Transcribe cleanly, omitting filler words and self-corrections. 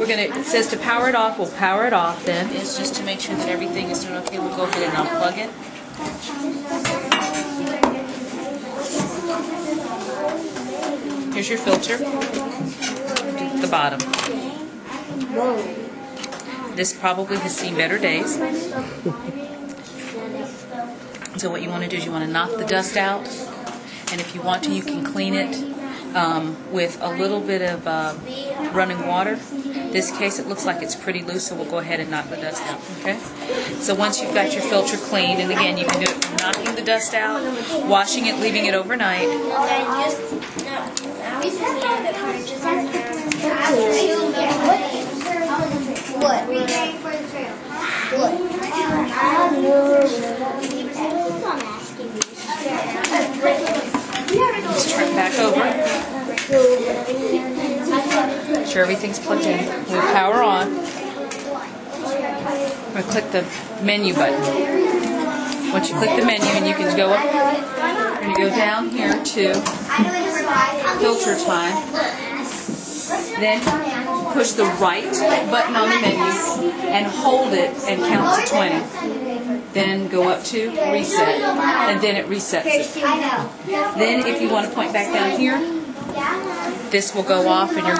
it says to power it off. We'll power it off then. It's just to make sure that everything is doing okay. We'll go ahead and unplug it. Here's your filter at the bottom. This probably has seen better days. So what you want to do is you want to knock the dust out, and if you want to, you can clean it with a little bit of running water. In this case, it looks like it's pretty loose, so we'll go ahead and knock the dust out. Okay. So once you've got your filter cleaned, and again, you can do it from knocking the dust out, washing it, leaving it overnight. Just turn it back over. Make sure everything's plugged in. We'll power on. We'll click the menu button. Once you click the menu, and you can go up, you're going to go down here to filter time. Then push the right button on the menu and hold it and count to 20. Then go up to reset, and then it resets it. Then if you want to point back down here, this will go off and you're good.